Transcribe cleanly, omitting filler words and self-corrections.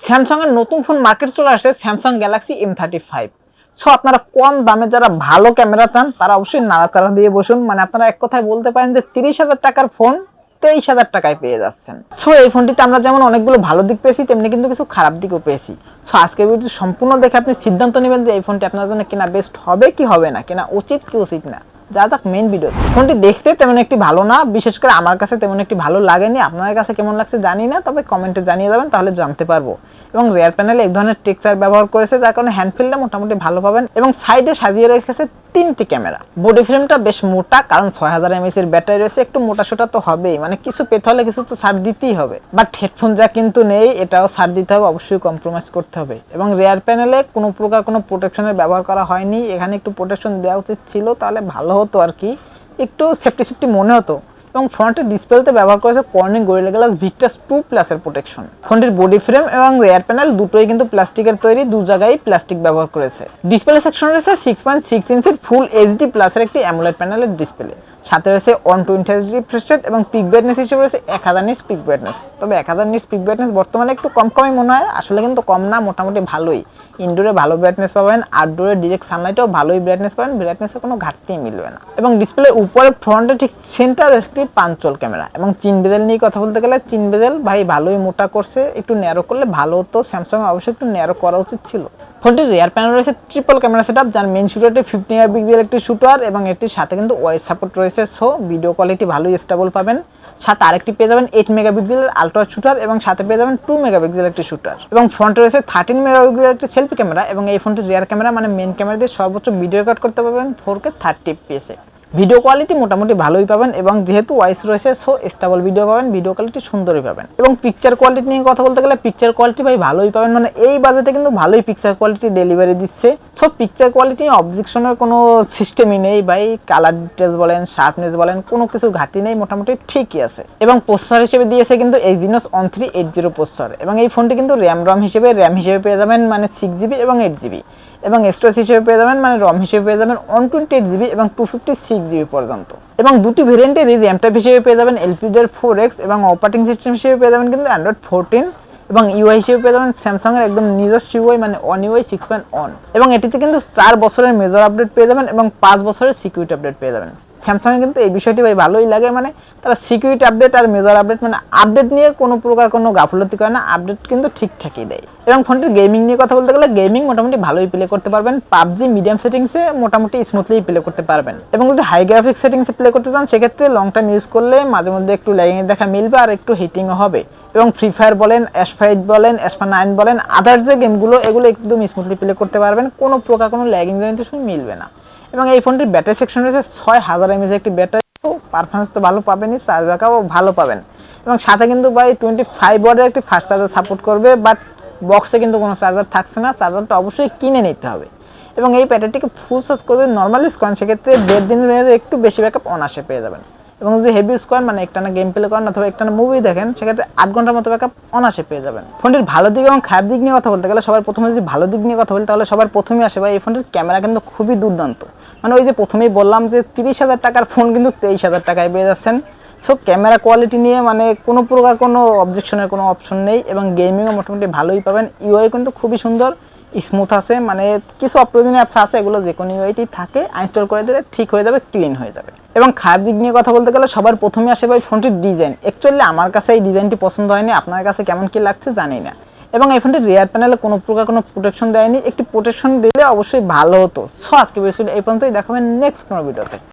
Samsung এর নতুন phone market চলে আসছে, স্যামসাং গ্যালাক্সি M35। সো আপনারা কম দামে যারা ভালো ক্যামেরা চান তারা অবশ্যই নাড়াচাড়া দিয়ে বসুন। মানে আপনারা এক কথায় বলতে পারেন যে 30,000 টাকার ফোন 23,000 টাকায় পেয়ে যাচ্ছেন। সো এই ফোনটিতে আমরা যেমন অনেকগুলো ভালো দিক পেয়েছি, তেমনি কিন্তু কিছু খারাপ দিকও পেয়েছি। সো আজকের ভিডিওটি সম্পূর্ণ দেখে আপনি সিদ্ধান্ত নেবেন যে এই ফোনটি আপনার জন্য কেনা বেস্ট হবে কি হবে না, কেনা উচিত কি উচিত না। যা যাক মেইন ভিডিও। ফোনটি দেখতে তেমন একটি ভালো না, বিশেষ করে আমার কাছে তেমন একটি ভালো লাগেনি। আপনাদের কাছে কেমন লাগছে জানি না, তবে কমেন্টে জানিয়ে যাবেন, তাহলে জানতে পারবো। এবং রিয়ার প্যানেলে এক ধরনের টেক্সচার ব্যবহার করেছে, যার কারণে হ্যান্ডফিলটা মোটামুটি ভালো পাবেন। এবং সাইডে সাজিয়ে রেখেছে 3টি ক্যামেরা। বডি ফ্রেমটা বেশ মোটা, কারণ 6000 mAh এর ব্যাটারি রয়েছে, একটু মোটা সোটা তো হবেই, মানে কিছু পেতে হলে কিছু তো ছাড় দিতেই হবে। বাট হেডফোন যা কিন্তু নেই, এটাও ছাড় দিতে হবে, অবশ্যই কম্প্রোমাইজ করতে হবে। এবং রিয়ার প্যানেলে কোনো প্রকার কোনো প্রোটেকশনের ব্যবহার করা হয়নি, এখানে একটু প্রোটেকশন দেওয়া উচিত ছিল, তাহলে ভালো হতো আর কি, একটু সেফটি মনে হতো। এবং ফ্রন্টের ডিসপ্লেতে ব্যবহার করেছে কর্নিং গরিলা গ্লাস ভিক্টাস 2+ এর প্রোটেকশন। ফোনটির বডি ফ্রেম এবং রিয়ার প্যানেল দুটোই কিন্তু প্লাস্টিকের তৈরি, দু জায়গায় প্লাস্টিক ব্যবহার করেছে। ডিসপ্লে সেকশন রয়েছে 6.6 ইঞ্চির ফুল এইচডি প্লাসের একটি অ্যামোলেড প্যানেলের ডিসপ্লে। সাথে রয়েছে 120 Hz রিফ্রেশ রেট এবং পিক ব্রাইটনেস হিসেবে রয়েছে 1000 নিটস পিক ব্রাইটনেস। তবে 1000 নিটস পিক ব্রাইটনেস বর্তমানে একটু কমই মনে হয়, আসলে কিন্তু কম না, মোটামুটি ভালোই। ইনডোরে ভালো ব্রাইটনেস পাবেন, আউটডোরে ডিরেক্ট সানলাইটেও ভালোই ব্রাইটনেস পাবেন, ব্রাইটনেসের কোনো ঘাটতিই মিলবে না। এবং ডিসপ্লের উপরে ফ্রন্টে ঠিক সেন্টার একটি পাঞ্চল ক্যামেরা। এবং চিন বেজেল নিয়ে কথা বলতে গেলে চিন বেজেল ভাই ভালোই মোটা করছে, একটু ন্যারো করলে ভালো হতো, স্যামসাং অবশ্যই একটু ন্যারো করা উচিত ছিল। ফোনটির রিয়ার প্যানেল রয়েছে ট্রিপল ক্যামেরা সেটআপ, যার মেইন শুটারটি 50 মেগাপিক্সেল একটি শুটার এবং এটির সাথে কিন্তু ওয়াইস সাপোর্ট রয়েছে। সো ভিডিও কোয়ালিটি ভালোই স্টেবল পাবেন। সাথে আরেকটি পেয়ে যাবেন 8 মেগাপিক্সেলের আলট্রা শুটার এবং সাথে পেয়ে যাবেন 2 মেগাপিক্সেল একটি শুটার। এবং ফ্রন্টে রয়েছে 13 মেগাপিক্সেল একটি সেলফি ক্যামেরা। এবং এই ফোনটির রিয়ার ক্যামেরা মানে মেইন ক্যামেরা দিয়ে সর্বোচ্চ ভিডিও রেকর্ড করতে পারবেন 4K 30 fps এ। ভিডিও কোয়ালিটি মোটামুটি ভালোই পাবেন, এবং যেহেতু ওয়াইস রয়েছে সো স্টেবল ভিডিও পাবেন, ভিডিও কোয়ালিটি সুন্দরই পাবেন। এবং পিকচার কোয়ালিটি নিয়ে কথা বলতে গেলে পিকচার কোয়ালিটি ভাই ভালোই পাবেন, মানে এই বাজেটে কিন্তু ভালোই পিকচার কোয়ালিটি ডেলিভারি দিচ্ছে। সো পিকচার কোয়ালিটি অবজেকশনের কোনো সিস্টেমই নেই ভাই, কালার ডিটেলস বলেন, শার্পনেস বলেন, কোনো কিছু ঘাটতি নেই, মোটামুটি ঠিকই আছে। এবং প্রসেসর হিসেবে দিয়েছে কিন্তু Exynos 1380 প্রসেসর। এবং এই ফোনটি কিন্তু র্যাম হিসেবে পেয়ে যাবেন মানে 6GB এবং 8GB। এবং স্টোরেজ হিসেবে পেয়ে যাবেন মানে রম হিসেবে পেয়ে যাবেন 128GB এবং 256GB পর্যন্ত। এবং দুটি ভেরিয়েন্টেরই র্যাম টাইপ হিসেবে পেয়ে যাবেন LPDDR4X এবং অপারেটিং সিস্টেম হিসেবে পেয়ে যাবেন কিন্তু Android 14 এবং ইউআই হিসেবে পেয়ে যাবেন স্যামসাং এর একদম নিজস্ব ইউআই মানে One UI 6.1। এবং এটিতে কিন্তু 4 বছরের মেজর আপডেট পেয়ে যাবেন এবং 5 বছরের সিকিউরিটি আপডেট পেয়ে যাবেন। স্যামসাং এর কিন্তু এই বিষয়টি ভাই ভালোই লাগে, মানে তারা সিকিউরিটি আপডেট আর মেজর আপডেট মানে আপডেট নিয়ে কোনো প্রকার কোনো গাফলতি করে না, আপডেট কিন্তু ঠিকঠাকই দেয়। এবং ফোনটির গেমিং নিয়ে কথা বলতে গেলে গেমিং মোটামুটি ভালোই প্লে করতে পারবেন, পাবজি মিডিয়াম সেটিংসে মোটামুটি স্মুথলি প্লে করতে পারবেন। এবং যদি হাই গ্রাফিক্স সেটিংসে প্লে করতে চান সেক্ষেত্রে লং টাইম ইউজ করলে মাঝে মধ্যে একটু ল্যাগিং এর দেখা মিলবে আর একটু হিটিংও হবে। এবং ফ্রি ফায়ার বলেন, অ্যাসফাইট বলেন, অ্যাসপা9 বলেন, আদার যে গেমগুলো এগুলো একদম স্মুথলি প্লে করতে পারবেন, কোনো প্রকার কোনো ল্যাগিং জনিত মিলবে না। এবং এই ফোনটির ব্যাটারি সেকশন রয়েছে 6000 mAh একটি ব্যাটারি, পারফরমেন্স তো ভালো পাবেনই, চার্জ ব্যাকআপও ভালো পাবেন। এবং সাথে কিন্তু ভাই 25 ওয়াটের একটি ফাস্ট চার্জার সাপোর্ট করবে, বাট বক্সে কিন্তু কোনো চার্জার থাকছে না, চার্জারটা অবশ্যই কিনে নিতে হবে। এবং এই ব্যাটারিটিকে ফুল চার্জ করে নর্মালি ইউজ করেন সেক্ষেত্রে 1.5 দিনের একটু বেশি ব্যাকআপ অনায়াসে পেয়ে যাবেন। এবং যদি হেভি ইউজ করেন মানে একটানা গেম প্লে করেন অথবা একটানা মুভি দেখেন সেক্ষেত্রে 8 ঘন্টার মতো ব্যাকআপ অনায়াসে পেয়ে যাবেন। ফোনটির ভালো দিক এবং খারাপ দিক নিয়ে কথা বলতে গেলে সবার প্রথমে যদি ভালো দিক নিয়ে কথা বলি তাহলে সবার প্রথমেই আসে ভাই এই ফোনটির ক্যামেরা কিন্তু খুবই দুর্দান্ত। মানে ওই যে প্রথমেই বললাম যে 30,000 টাকার ফোন কিন্তু 23,000 টাকায় পেয়ে যাচ্ছেন। সো ক্যামেরা কোয়ালিটি নিয়ে মানে কোনো প্রকার কোনো অবজেকশনের কোনো অপশন নেই। এবং গেমিংও মোটামুটি ভালোই পাবেন, ইউআই কিন্তু খুবই সুন্দর স্মুথ আছে, মানে কিছু অপ্রয়োজনীয় অ্যাপস আছে এগুলো যে কোনো ইউআইটি থাকে আনইনস্টল করে দিলে ঠিক হয়ে যাবে, ক্লিন হয়ে যাবে। এবং খারাপ দিক নিয়ে কথা বলতে গেলে সবার প্রথমে আসে ভাই ফোনটির ডিজাইন। অ্যাকচুয়ালি আমার কাছে এই ডিজাইনটি পছন্দ হয়নি, আপনার কাছে কেমন কি লাগছে জানি না। এবং এই ফোনটির রিয়ার প্যানেলে কোনো প্রকার কোনো প্রোটেকশন দেয়নি, একটি প্রোটেকশন দিলে অবশ্যই ভালো হতো। সো আজকে ভিডিও এই পর্যন্তই, দেখাবেন নেক্সট কোনো ভিডিওতে।